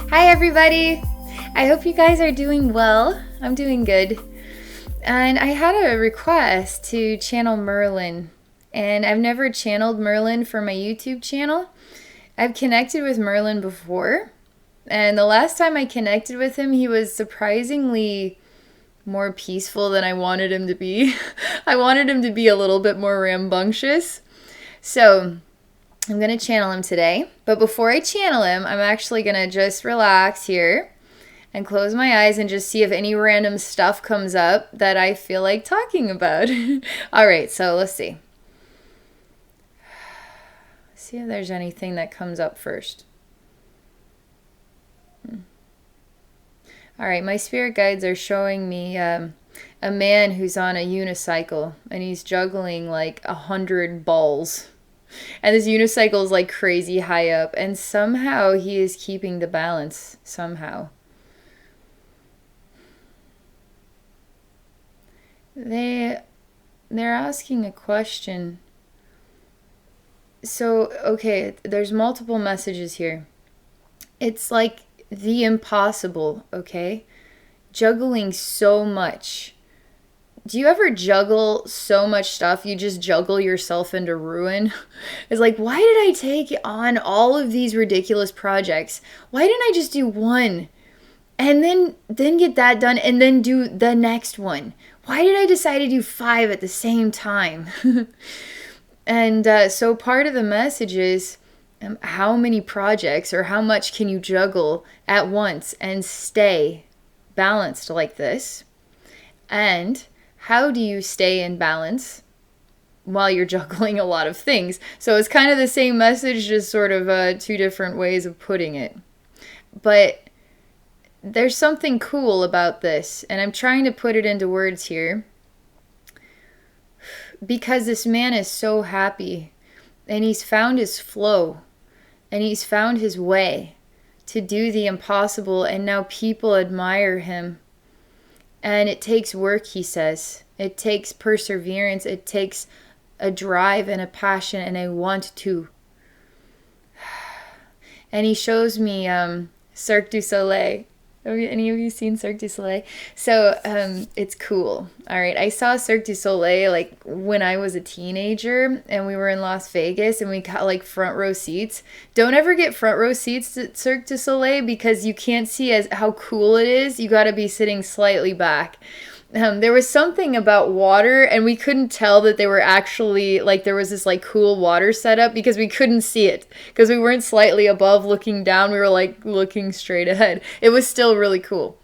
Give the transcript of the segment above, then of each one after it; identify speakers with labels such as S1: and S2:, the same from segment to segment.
S1: Hi everybody! I hope you guys are doing well. I'm doing good. And I had a request to channel Merlin. And I've never channeled Merlin for my YouTube channel. I've connected with Merlin before. And the last time I connected with him, he was surprisingly more peaceful than I wanted him to be. I wanted him to be a little bit more rambunctious. So I'm going to channel him today. But before I channel him, I'm actually going to just relax here and close my eyes and just see if any random stuff comes up that I feel like talking about. All right, so let's see. See if there's anything that comes up first. All right, my spirit guides are showing me a man who's on a unicycle and he's juggling like 100 balls. And this unicycle is like crazy high up, and somehow he is keeping the balance. Somehow. They're asking a question. So, okay, there's multiple messages here. It's like the impossible, okay? Juggling so much. Do you ever juggle so much stuff you just juggle yourself into ruin? It's like, why did I take on all of these ridiculous projects? Why didn't I just do one and then get that done and then do the next one? Why did I decide to do 5 at the same time? And so part of the message is how many projects or how much can you juggle at once and stay balanced like this? And how do you stay in balance while you're juggling a lot of things? So it's kind of the same message, just sort of 2 different ways of putting it. But there's something cool about this, and I'm trying to put it into words here. Because this man is so happy, and he's found his flow, and he's found his way to do the impossible, and now people admire him. And it takes work, he says. It takes perseverance. It takes a drive and a passion and a want to. And he shows me Cirque du Soleil. Have any of you seen Cirque du Soleil? So it's cool. All right. I saw Cirque du Soleil like when I was a teenager and we were in Las Vegas and we got like front row seats. Don't ever get front row seats at Cirque du Soleil because you can't see how cool it is. You got to be sitting slightly back. There was something about water and we couldn't tell that they were actually like there was this like cool water setup because we couldn't see it because we weren't slightly above looking down. We were like looking straight ahead. It was still really cool.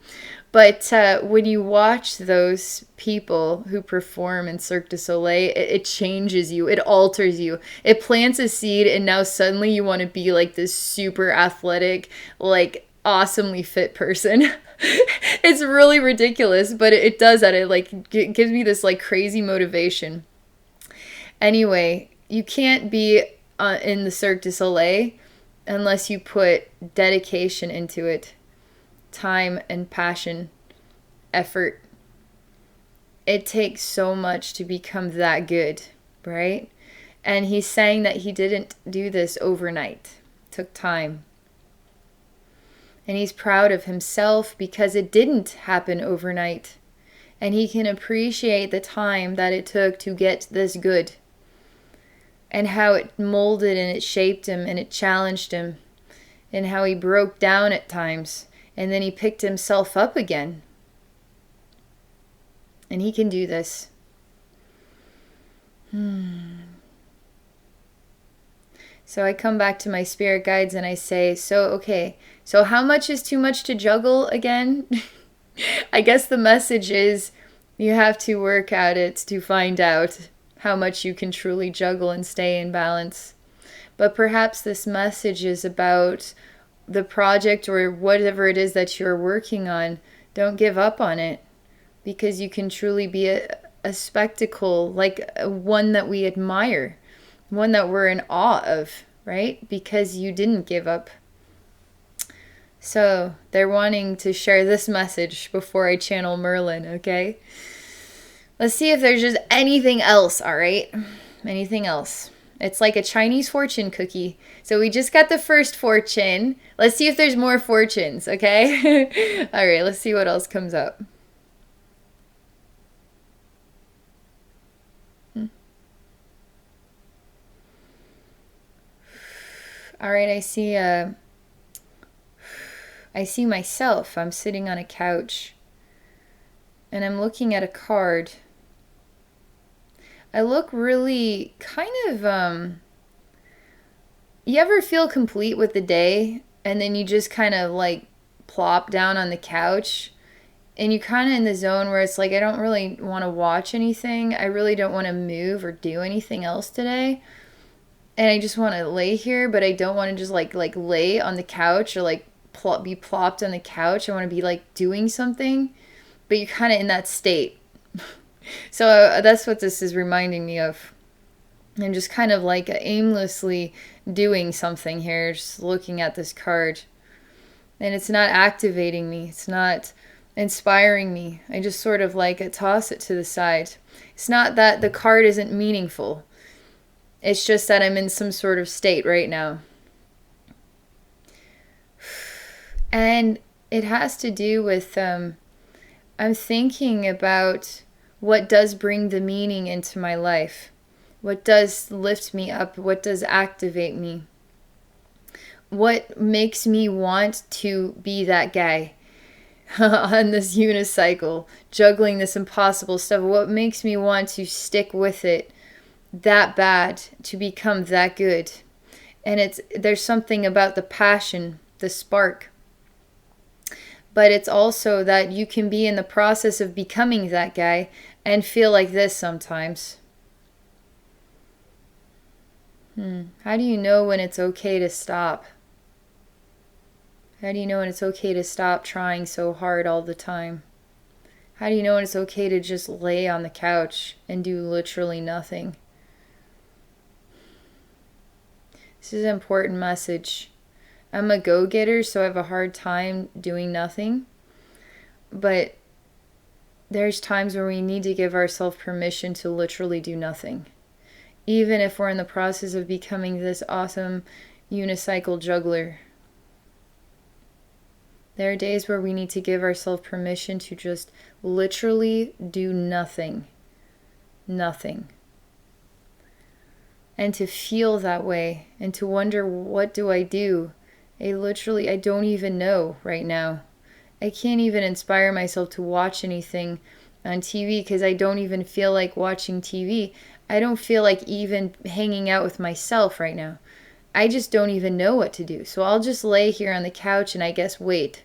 S1: But when you watch those people who perform in Cirque du Soleil, it changes you. It alters you. It plants a seed and now suddenly you want to be like this super athletic, like awesomely fit person. It's really ridiculous, but it does that. It like gives me this like crazy motivation. Anyway, you can't be in the Cirque du Soleil unless you put dedication into it. Time and passion, effort. It takes so much to become that good, right? And he's saying that he didn't do this overnight. It took time. And he's proud of himself because it didn't happen overnight. And he can appreciate the time that it took to get this good. And how it molded and it shaped him and it challenged him. And how he broke down at times. And then he picked himself up again. And he can do this. So I come back to my spirit guides and I say, so how much is too much to juggle again? I guess the message is you have to work at it to find out how much you can truly juggle and stay in balance. But perhaps this message is about the project or whatever it is that you're working on. Don't give up on it because you can truly be a spectacle, like one that we admire. One that we're in awe of, right? Because you didn't give up. So they're wanting to share this message before I channel Merlin, okay? Let's see if there's just anything else, all right? Anything else. It's like a Chinese fortune cookie. So we just got the first fortune. Let's see if there's more fortunes, okay? All right, let's see what else comes up. All right, I see myself. I'm sitting on a couch and I'm looking at a card. I look really kind of you ever feel complete with the day and then you just kind of like plop down on the couch and you kind of in the zone where it's like I don't really want to watch anything. I really don't want to move or do anything else today. And I just want to lay here, but I don't want to just like lay on the couch or like be plopped on the couch. I want to be like doing something, but you're kind of in that state. So that's what this is reminding me of. I'm just kind of like aimlessly doing something here, just looking at this card. And it's not activating me. It's not inspiring me. I just sort of like toss it to the side. It's not that the card isn't meaningful. It's just that I'm in some sort of state right now. And it has to do with, I'm thinking about what does bring the meaning into my life. What does lift me up? What does activate me? What makes me want to be that guy on this unicycle, juggling this impossible stuff? What makes me want to stick with it that bad, to become that good? And there's something about the passion, the spark. But it's also that you can be in the process of becoming that guy and feel like this sometimes. How do you know when it's okay to stop? How do you know when it's okay to stop trying so hard all the time? How do you know when it's okay to just lay on the couch and do literally nothing? This is an important message. I'm a go-getter, so I have a hard time doing nothing. But there's times where we need to give ourselves permission to literally do nothing. Even if we're in the process of becoming this awesome unicycle juggler. There are days where we need to give ourselves permission to just literally do nothing. Nothing. And to feel that way and to wonder, what do? I don't even know right now. I can't even inspire myself to watch anything on TV because I don't even feel like watching TV. I don't feel like even hanging out with myself right now. I just don't even know what to do. So I'll just lay here on the couch and I guess wait.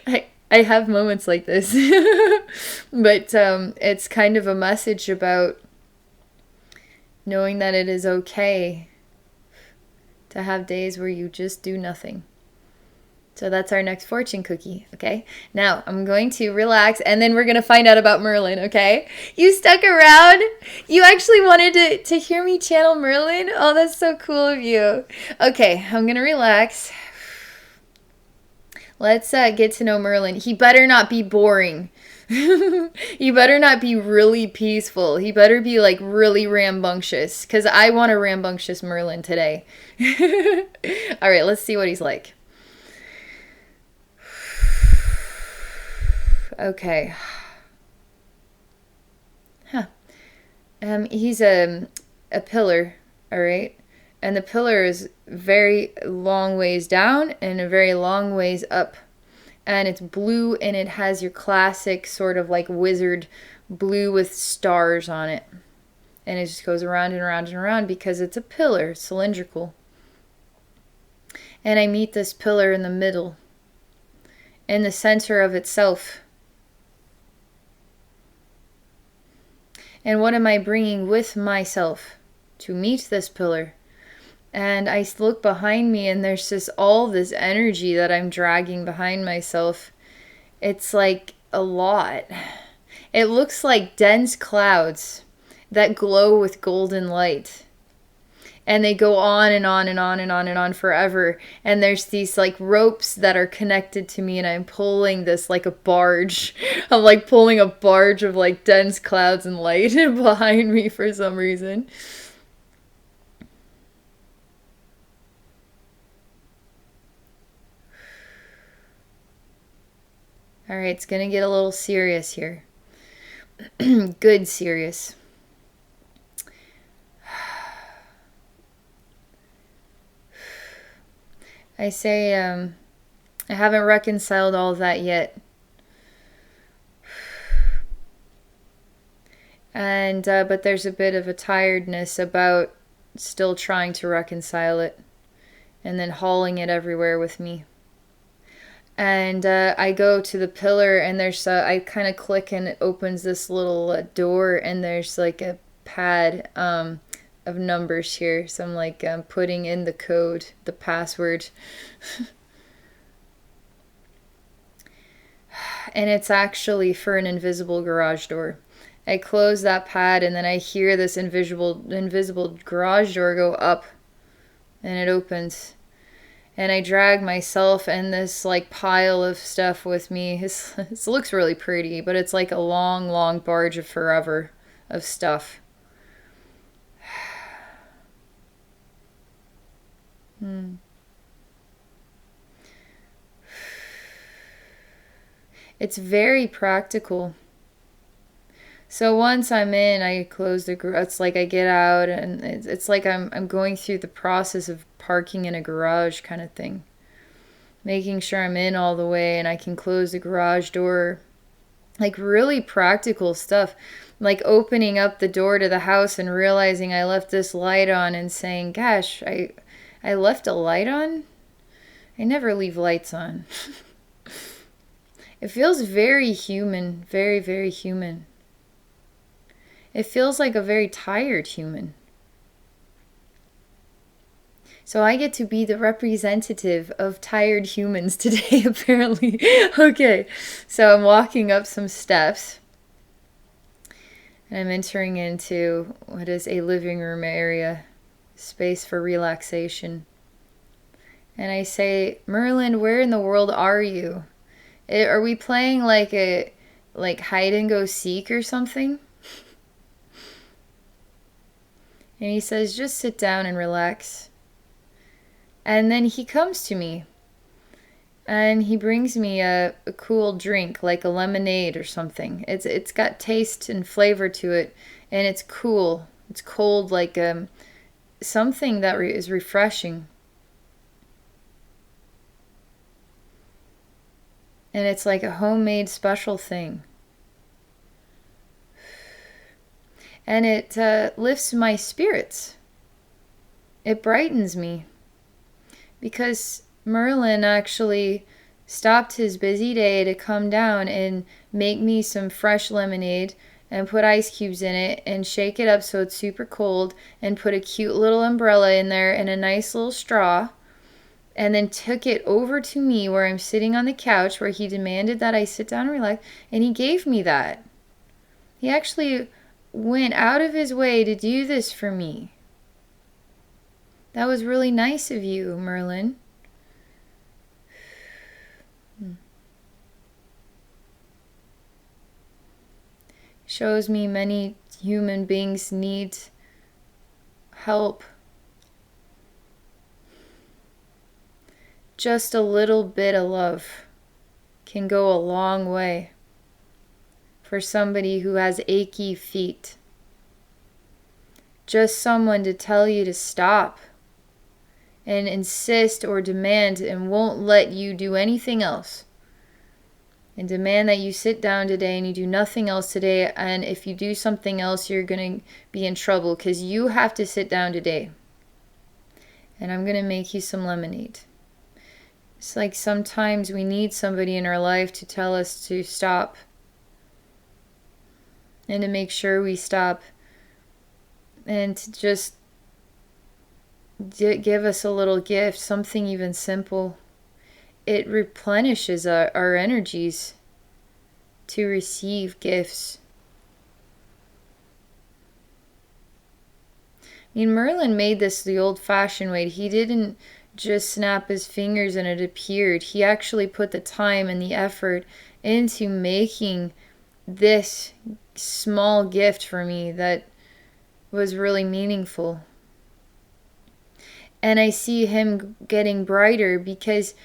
S1: I have moments like this. But it's kind of a message about knowing that it is okay to have days where you just do nothing. So that's our next fortune cookie, okay? Now, I'm going to relax, and then we're going to find out about Merlin, okay? You stuck around? You actually wanted to hear me channel Merlin? Oh, that's so cool of you. Okay, I'm going to relax. Let's get to know Merlin. He better not be boring. He better not be really peaceful. He better be like really rambunctious, because I want a rambunctious Merlin today. All right, let's see what he's like. Okay. He's a pillar, all right? And the pillar is very long ways down and a very long ways up. And it's blue and it has your classic sort of like wizard blue with stars on it. And it just goes around and around and around because it's a pillar, cylindrical. And I meet this pillar in the middle, in the center of itself. And what am I bringing with myself to meet this pillar? And I look behind me and there's just all this energy that I'm dragging behind myself. It's like a lot. It looks like dense clouds that glow with golden light. and they go on and on and on and on and on forever. And there's these like ropes that are connected to me, and I'm pulling this like a barge. I'm like pulling a barge of like dense clouds and light behind me for some reason. All right, it's gonna get a little serious here. Good serious. I say, I haven't reconciled all of that yet. And, but there's a bit of a tiredness about still trying to reconcile it and then hauling it everywhere with me. And I go to the pillar, and there's I kind of click, and it opens this little door, and there's like a pad of numbers here. So I'm like putting in the code, the password. And it's actually for an invisible garage door. I close that pad, and then I hear this invisible garage door go up, and it opens. And I drag myself and this like pile of stuff with me. This looks really pretty, but it's like a long, long barge of forever of stuff. It's very practical. So once I'm in, I close the garage. It's like I get out, and it's like I'm going through the process of parking in a garage kind of thing. Making sure I'm in all the way, and I can close the garage door. Like really practical stuff. Like opening up the door to the house and realizing I left this light on, and saying, gosh, I left a light on? I never leave lights on. It feels very human, very, very human. It feels like a very tired human. So I get to be the representative of tired humans today, apparently. Okay, so I'm walking up some steps, and I'm entering into what is a living room area, space for relaxation. And I say, Merlin, where in the world are you? Are we playing like hide and go seek or something? And he says, just sit down and relax. And then he comes to me, and he brings me a cool drink, like a lemonade or something. It's got taste and flavor to it, and it's cool. It's cold, like something that is refreshing. And it's like a homemade special thing. And it lifts my spirits. It brightens me. Because Merlin actually stopped his busy day to come down and make me some fresh lemonade and put ice cubes in it and shake it up so it's super cold and put a cute little umbrella in there and a nice little straw, and then took it over to me where I'm sitting on the couch where he demanded that I sit down and relax, and he gave me that. He actually went out of his way to do this for me. That was really nice of you, Merlin. Shows me many human beings need help. Just a little bit of love can go a long way for somebody who has achy feet. Just someone to tell you to stop and insist or demand and won't let you do anything else. And demand that you sit down today and you do nothing else today. And if you do something else, you're going to be in trouble because you have to sit down today. And I'm going to make you some lemonade. It's like sometimes we need somebody in our life to tell us to stop. And to make sure we stop. And to just give us a little gift, something even simple. It replenishes our energies to receive gifts. I mean, Merlin made this the old-fashioned way. He didn't just snap his fingers and it appeared. He actually put the time and the effort into making this small gift for me that was really meaningful. And I see him getting brighter because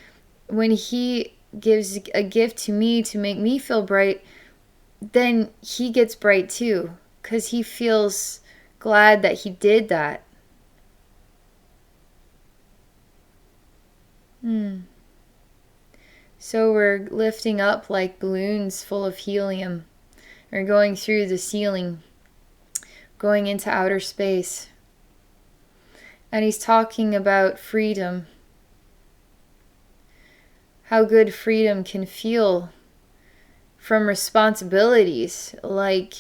S1: when he gives a gift to me to make me feel bright, then he gets bright too, because he feels glad that he did that. So we're lifting up like balloons full of helium. We're going through the ceiling, going into outer space. And he's talking about freedom. How good freedom can feel from responsibilities, like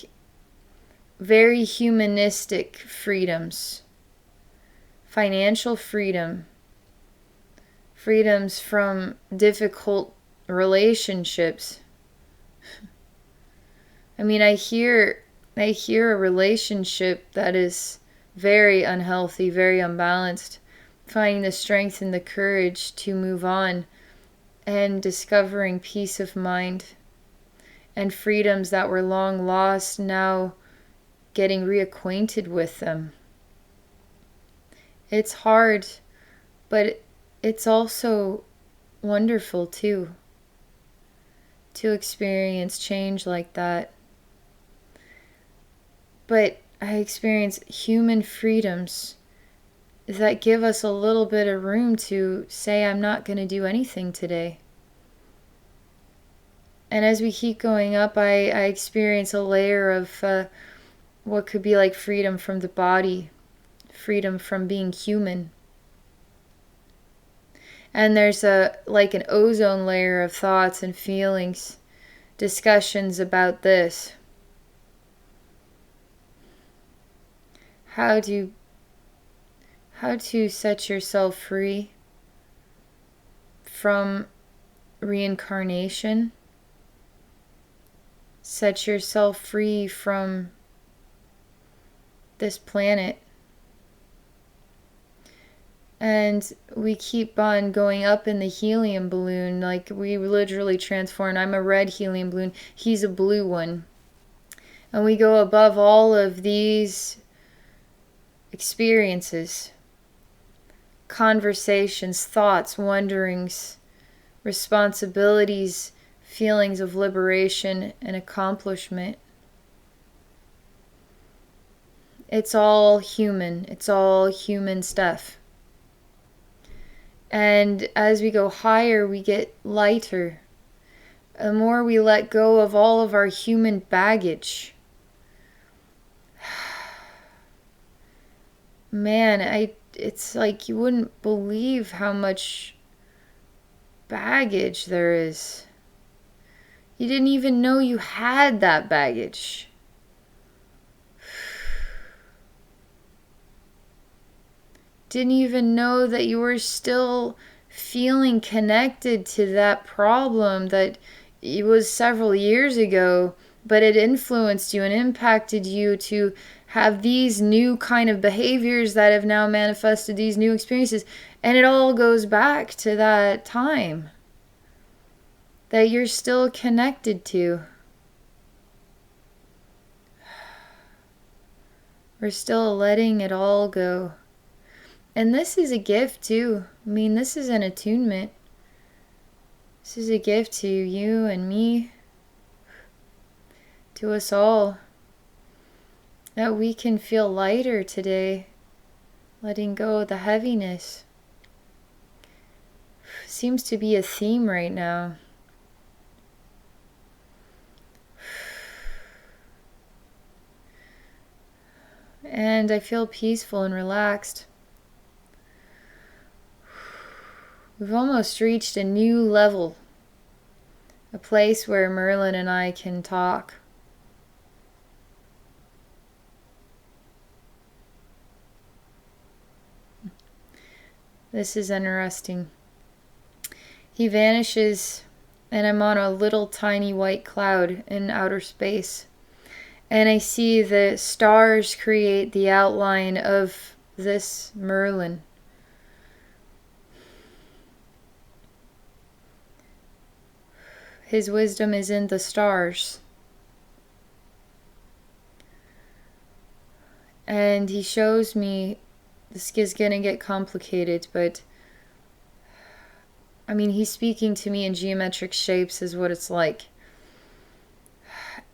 S1: very humanistic freedoms, financial freedom, freedoms from difficult relationships. I mean, I hear a relationship that is very unhealthy, very unbalanced, finding the strength and the courage to move on and discovering peace of mind and freedoms that were long lost, now getting reacquainted with them. It's hard, but it's also wonderful too, to experience change like that. But I experience human freedoms that give us a little bit of room to say, I'm not going to do anything today. And as we keep going up, I experience a layer of what could be like freedom from the body, freedom from being human. And there's like an ozone layer of thoughts and feelings, discussions about this. How to set yourself free from reincarnation. Set yourself free from this planet. And we keep on going up in the helium balloon, like we literally transform. I'm a red helium balloon, he's a blue one. And we go above all of these experiences, conversations, thoughts, wonderings, responsibilities, feelings of liberation and accomplishment. It's all human. It's all human stuff. And as we go higher, we get lighter. The more we let go of all of our human baggage. Man, it's like you wouldn't believe how much baggage there is. You didn't even know you had that baggage. Didn't even know that you were still feeling connected to that problem that it was several years ago, but it influenced you and impacted you to have these new kind of behaviors that have now manifested these new experiences. And it all goes back to that time that you're still connected to. We're still letting it all go. And this is a gift too. I mean, this is an attunement. This is a gift to you and me, to us all, that we can feel lighter today, letting go of the heaviness. Seems to be a theme right now. And I feel peaceful and relaxed. We've almost reached a new level, a place where Merlin and I can talk. This is interesting. He vanishes, and I'm on a little tiny white cloud in outer space. And I see the stars create the outline of this Merlin. His wisdom is in the stars. And he shows me, this is going to get complicated, but I mean, he's speaking to me in geometric shapes is what it's like.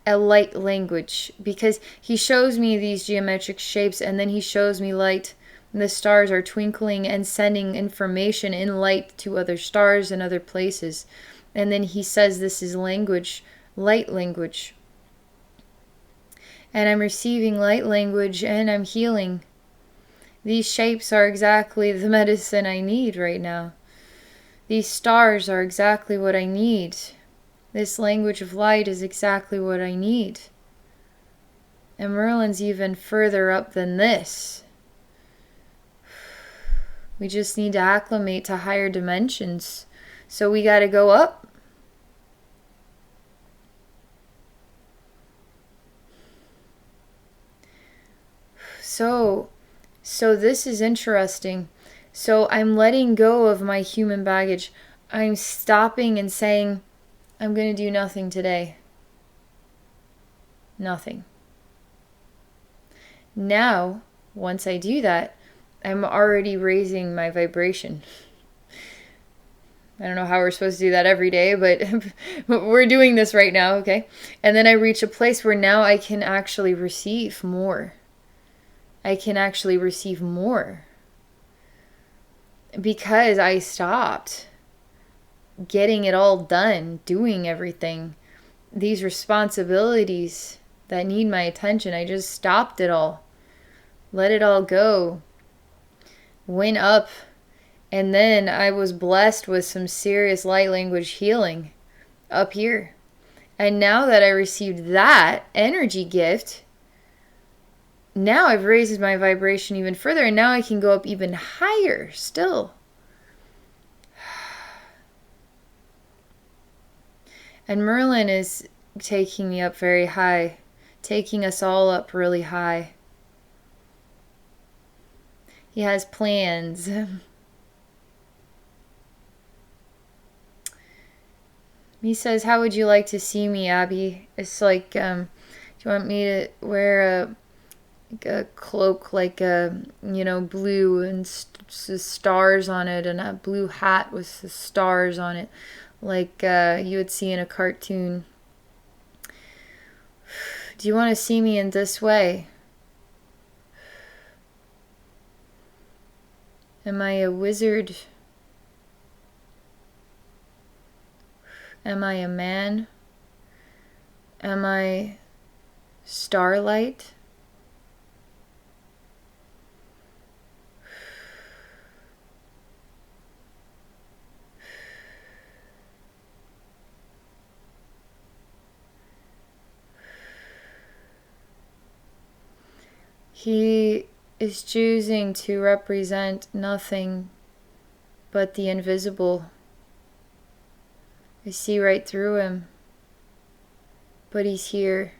S1: A light language, because he shows me these geometric shapes and then he shows me light. And the stars are twinkling and sending information in light to other stars and other places. And then he says this is language, light language. And I'm receiving light language and I'm healing. These shapes are exactly the medicine I need right now. These stars are exactly what I need. This language of light is exactly what I need. And Merlin's even further up than this. We just need to acclimate to higher dimensions. So we got to go up. So this is interesting. So I'm letting go of my human baggage. I'm stopping and saying, I'm going to do nothing today. Nothing. Now, once I do that, I'm already raising my vibration. I don't know how we're supposed to do that every day, but we're doing this right now, okay? And then I reach a place where now I can actually receive more. I can actually receive more. Because I stopped getting it all done, doing everything. These responsibilities that need my attention, I just stopped it all. Let it all go. Went up. And then I was blessed with some serious light language healing up here. And now that I received that energy gift, now I've raised my vibration even further, and now I can go up even higher still. And Merlin is taking me up very high, taking us all up really high. He has plans. He says, how would you like to see me, Abbey? It's like, do you want me to wear a cloak like blue and stars on it, and a blue hat with the stars on it, like you would see in a cartoon? Do you want to see me in this way? Am I a wizard? Am I a man? Am I starlight? He is choosing to represent nothing but the invisible. I see right through him, but he's here.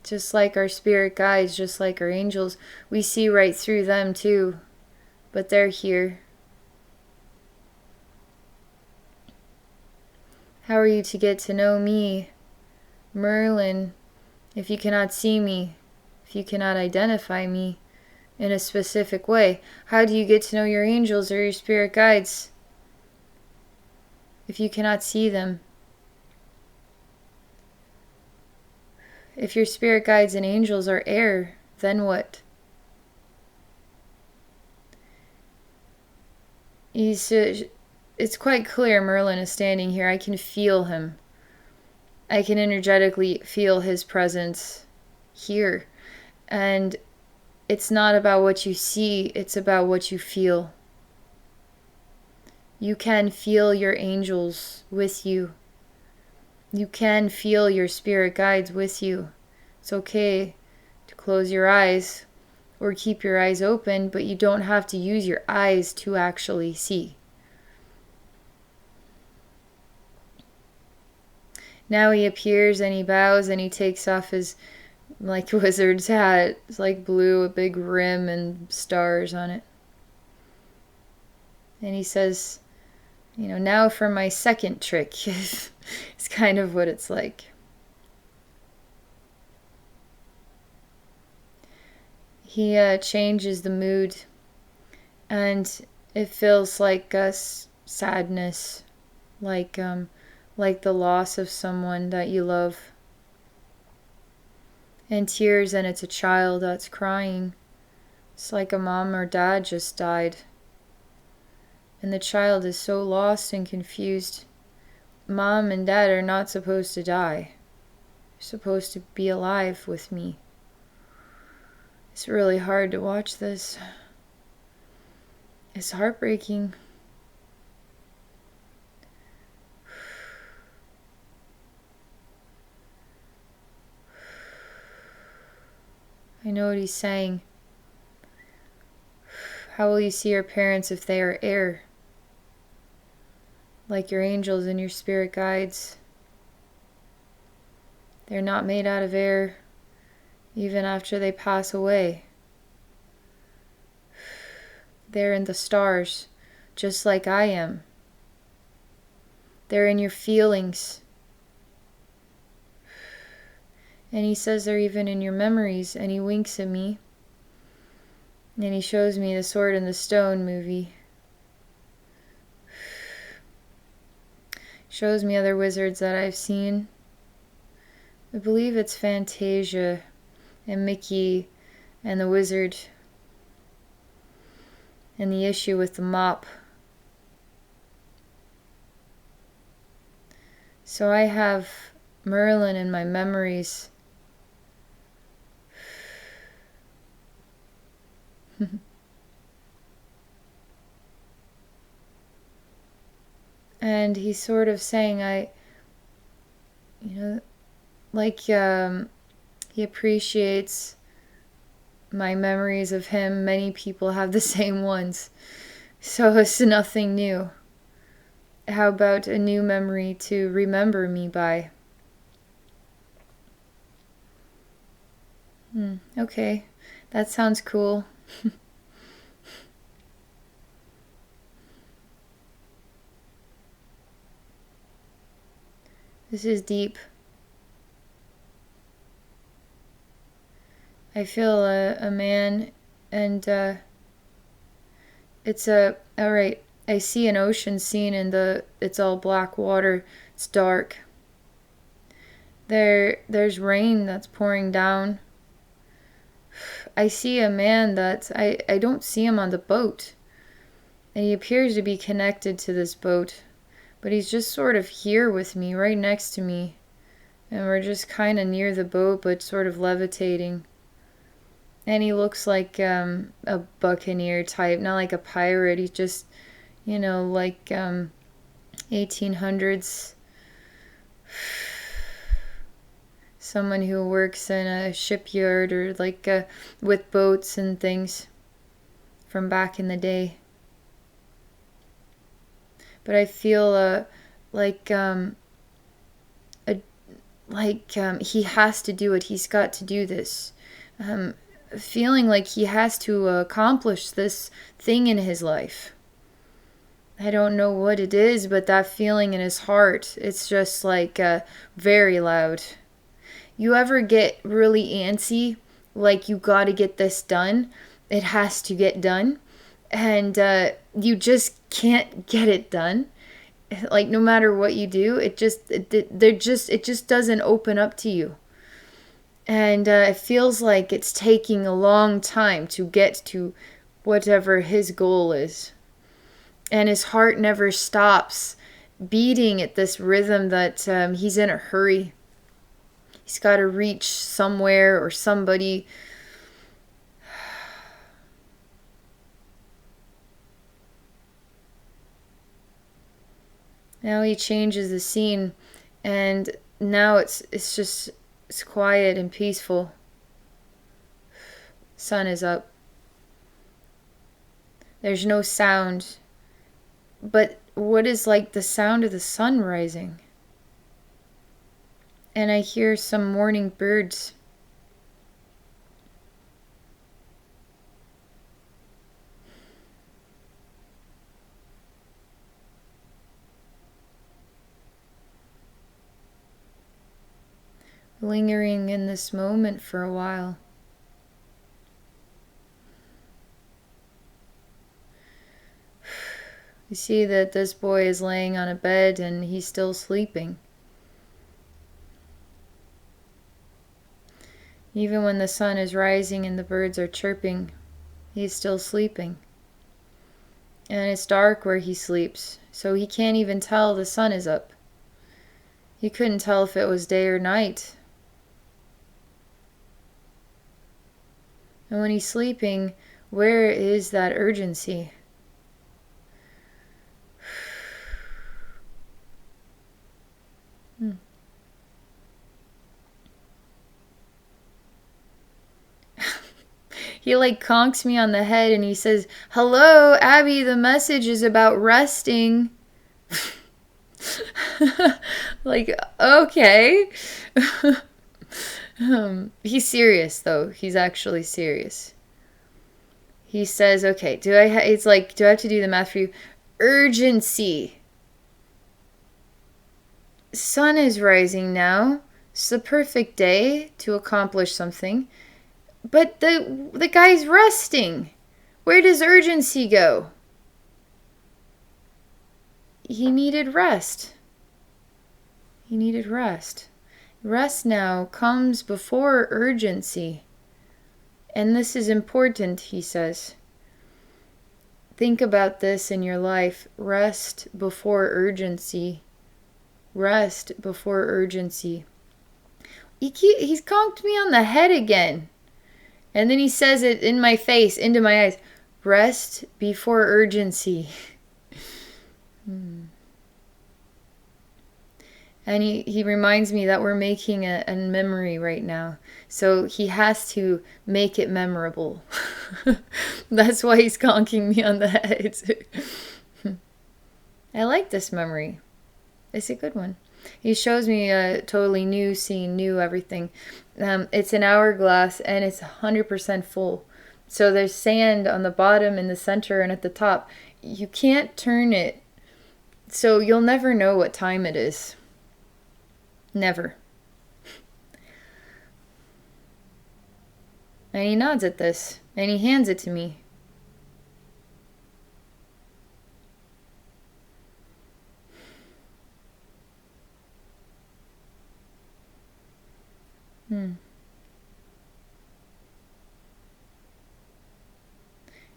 S1: Just like our spirit guides, just like our angels, we see right through them too, but they're here. How are you to get to know me, Merlin, if you cannot see me, if you cannot identify me in a specific way? How do you get to know your angels or your spirit guides if you cannot see them? If your spirit guides and angels are air, then what? It's quite clear Merlin is standing here. I can feel him. I can energetically feel his presence here. And it's not about what you see, it's about what you feel. You can feel your angels with you. You can feel your spirit guides with you. It's okay to close your eyes or keep your eyes open, but you don't have to use your eyes to actually see. Now he appears and he bows and he takes off his like a wizard's hat. It's like blue, a big rim and stars on it. And he says, now for my second trick. It's kind of what it's like. He changes the mood, and it feels like sadness, like the loss of someone that you love. And tears, and it's a child that's crying. It's like a mom or dad just died. And the child is so lost and confused. Mom and dad are not supposed to die. They're supposed to be alive with me. It's really hard to watch this. It's heartbreaking. I know what he's saying. How will you see your parents if they are air? Like your angels and your spirit guides. They're not made out of air, even after they pass away. They're in the stars, just like I am. They're in your feelings. And he says they're even in your memories, and he winks at me. And he shows me the Sword in the Stone movie. Shows me other wizards that I've seen. I believe it's Fantasia and Mickey and the wizard. And the issue with the mop. So I have Merlin in my memories. And he's sort of saying, he appreciates my memories of him. Many people have the same ones. So it's nothing new. How about a new memory to remember me by? Okay, that sounds cool. This is deep. I feel a man, and alright, I see an ocean scene, and it's all black water. It's dark. There's rain that's pouring down. I see a man I don't see him on the boat. And he appears to be connected to this boat. But he's just sort of here with me, right next to me. And we're just kind of near the boat, but sort of levitating. And he looks like a buccaneer type, not like a pirate. He's just, like 1800s. Someone who works in a shipyard or with boats and things from back in the day. But I feel he has to do it. He's got to do this. Feeling like he has to accomplish this thing in his life. I don't know what it is, but that feeling in his heart, it's just very loud. You ever get really antsy, like you gotta get this done? It has to get done. And you just can't get it done. Like no matter what you do, it just doesn't open up to you. And it feels like it's taking a long time to get to whatever his goal is. And his heart never stops beating at this rhythm that he's in a hurry. He's got to reach somewhere or somebody. Now he changes the scene, and now it's quiet and peaceful. Sun is up. There's no sound. But what is like the sound of the sun rising? And I hear some morning birds. lingering in this moment for a while. You see that this boy is laying on a bed and he's still sleeping. Even when the sun is rising and the birds are chirping, he's still sleeping. And it's dark where he sleeps, so he can't even tell the sun is up. He couldn't tell if it was day or night. And when he's sleeping, where is that urgency? He like conks me on the head and he says, "Hello, Abby, the message is about resting." Like, okay. He's serious though. He's actually serious. He says, "Okay, it's like, do I have to do the math for you? Urgency. Sun is rising now. It's the perfect day to accomplish something. But the guy's resting. Where does urgency go?" He needed rest. He needed rest. Rest now comes before urgency. And this is important, he says. Think about this in your life. Rest before urgency. Rest before urgency. He's conked me on the head again. And then he says it in my face, into my eyes. Rest before urgency. And he reminds me that we're making a memory right now. So he has to make it memorable. That's why he's conking me on the head. I like this memory. It's a good one. He shows me a totally new scene, new everything. It's an hourglass and it's 100% full. So there's sand on the bottom, in the center, and at the top. You can't turn it. So you'll never know what time it is. Never. And he nods at this, and he hands it to me.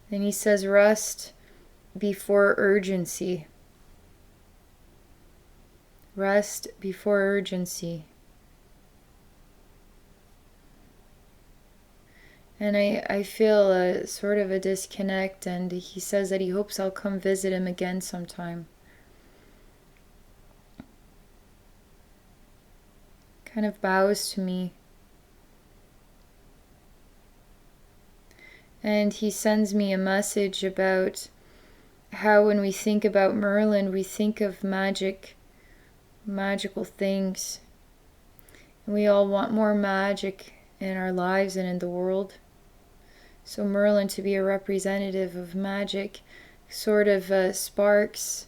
S1: Then he says, rest before urgency. Rest before urgency. And I feel a sort of a disconnect, and he says that he hopes I'll come visit him again sometime. Kind of bows to me. And he sends me a message about how when we think about Merlin, we think of magical things. And we all want more magic in our lives and in the world. So Merlin, to be a representative of magic, sort of sparks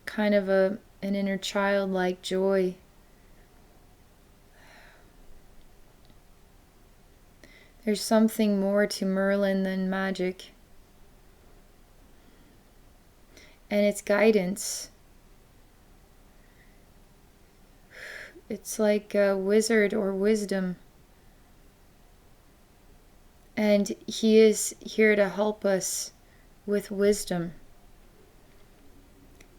S1: kind of an inner childlike joy. There's something more to Merlin than magic. And it's guidance. It's like a wizard or wisdom. And he is here to help us with wisdom.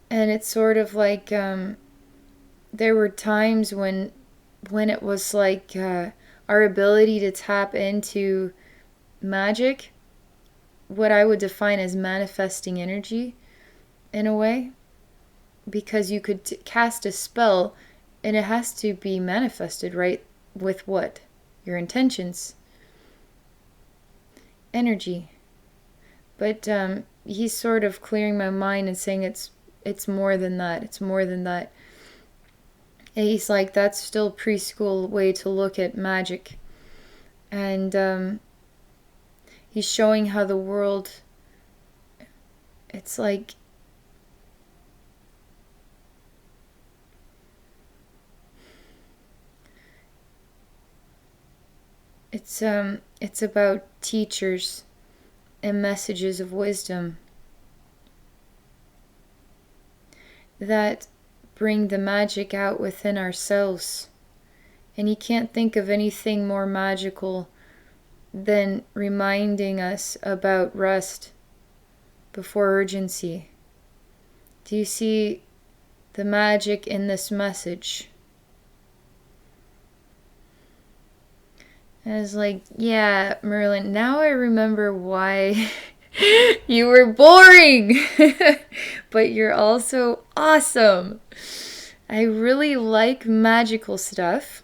S1: And it's sort of like there were times when it was like our ability to tap into magic, what I would define as manifesting energy in a way, because you could cast a spell and it has to be manifested, right? With what? Your intentions. Energy. But he's sort of clearing my mind and saying it's more than that. It's more than that. And he's like, that's still preschool way to look at magic. And he's showing how the world, it's like It's about teachers and messages of wisdom that bring the magic out within ourselves. And you can't think of anything more magical than reminding us about rest before urgency. Do you see the magic in this message? And I was like, yeah, Merlin, now I remember why you were boring, but you're also awesome. I really like magical stuff,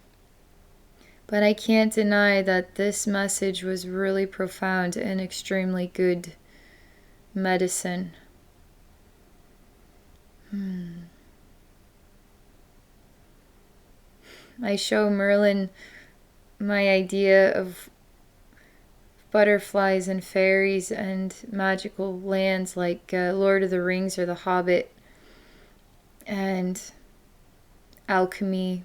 S1: but I can't deny that this message was really profound and extremely good medicine. I show Merlin my idea of butterflies and fairies and magical lands like Lord of the Rings or The Hobbit, and alchemy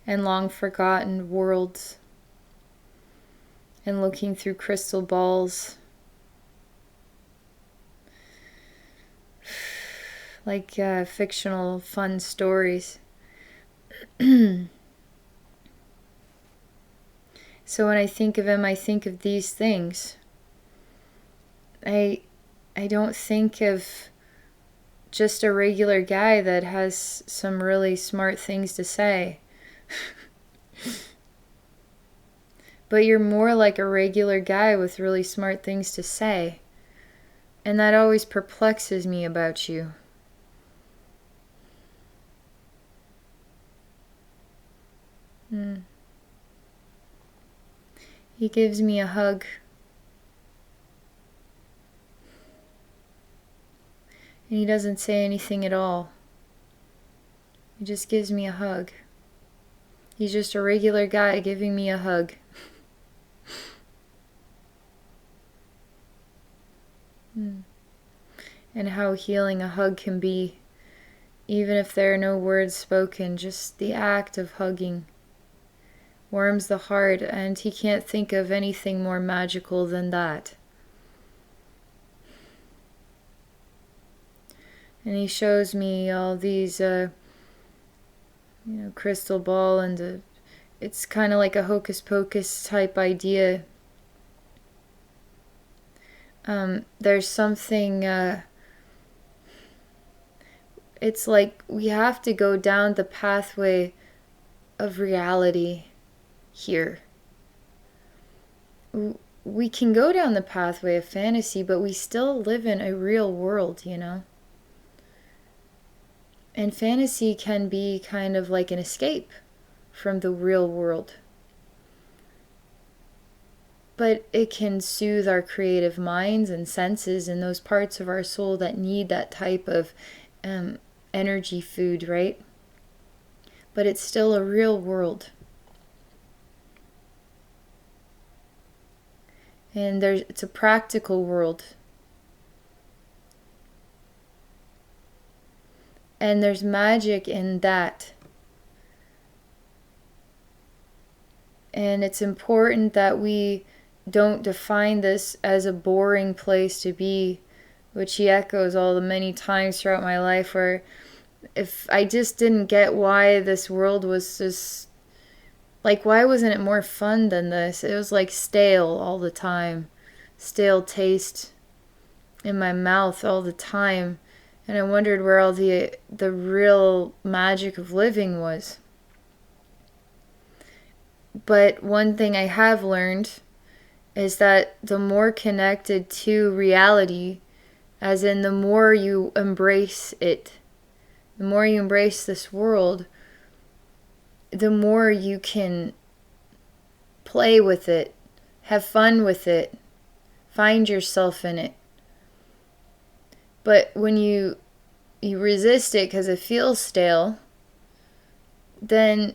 S1: and long forgotten worlds, and looking through crystal balls like fictional fun stories. So when I think of him, I think of these things. I don't think of just a regular guy that has some really smart things to say. But you're more like a regular guy with really smart things to say. And that always perplexes me about you. He gives me a hug. And he doesn't say anything at all. He just gives me a hug. He's just a regular guy giving me a hug. And how healing a hug can be, even if there are no words spoken, just the act of hugging warms the heart, and he can't think of anything more magical than that. And he shows me all these, crystal ball, and it's kind of like a hocus pocus type idea. There's something, it's like we have to go down the pathway of reality here. We can go down the pathway of fantasy, but we still live in a real world, And fantasy can be kind of like an escape from the real world. But it can soothe our creative minds and senses and those parts of our soul that need that type of energy food, right? But it's still a real world. And it's a practical world. And there's magic in that. And it's important that we don't define this as a boring place to be, which he echoes all the many times throughout my life, where if I just didn't get why this world was just, like, why wasn't it more fun than this? It was like stale all the time. Stale taste in my mouth all the time. And I wondered where all the real magic of living was. But one thing I have learned is that the more connected to reality, as in the more you embrace it, the more you embrace this world, the more you can play with it, have fun with it, find yourself in it. But when you resist it because it feels stale, then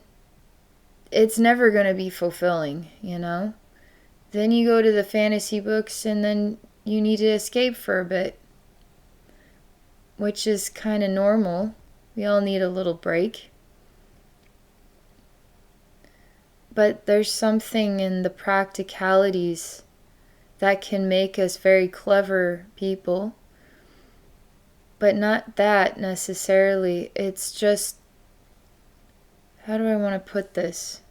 S1: it's never going to be fulfilling, Then you go to the fantasy books, and then you need to escape for a bit, which is kind of normal. We all need a little break. But there's something in the practicalities that can make us very clever people. But not that necessarily. It's just, how do I want to put this?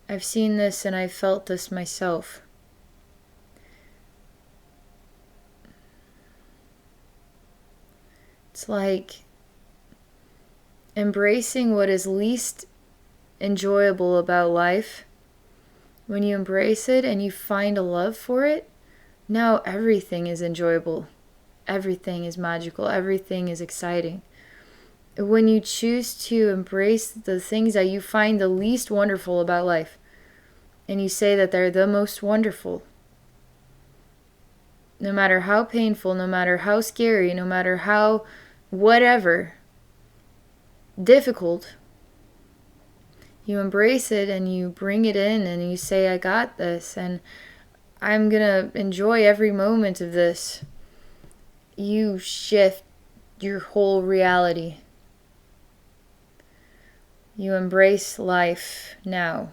S1: I've seen this and I've felt this myself. It's like embracing what is least enjoyable about life. When you embrace it and you find a love for it, now everything is enjoyable. Everything is magical. Everything is exciting. When you choose to embrace the things that you find the least wonderful about life, and you say that they're the most wonderful, no matter how painful, no matter how scary, no matter how whatever difficult, you embrace it and you bring it in and you say, I got this and I'm gonna enjoy every moment of this. You shift your whole reality. You embrace life now.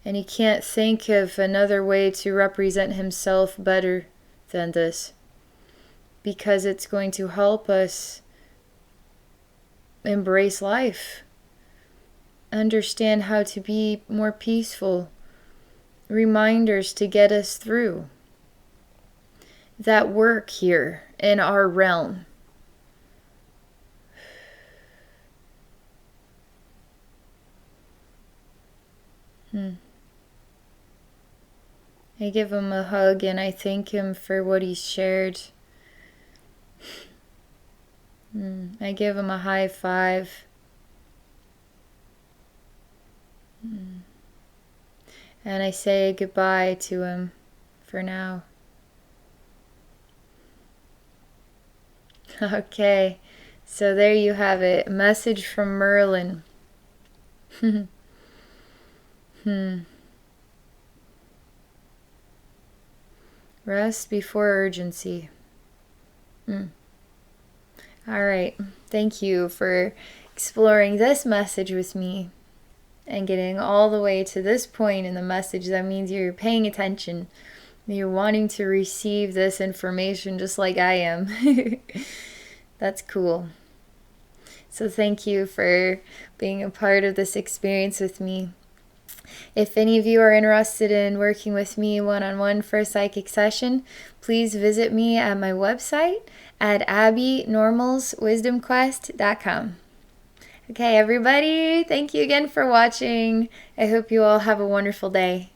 S1: And he can't think of another way to represent himself better than this, because it's going to help us embrace life, understand how to be more peaceful, reminders to get us through that work here in our realm. I give him a hug and I thank him for what he's shared. I give him a high five. And I say goodbye to him for now. Okay, so there you have it. A message from Merlin. Rest before urgency. All right. Thank you for exploring this message with me and getting all the way to this point in the message. That means you're paying attention. You're wanting to receive this information just like I am. That's cool. So thank you for being a part of this experience with me. If any of you are interested in working with me one-on-one for a psychic session, please visit me at my website at abbeynormalswisdomquest.com. Okay, everybody, thank you again for watching. I hope you all have a wonderful day.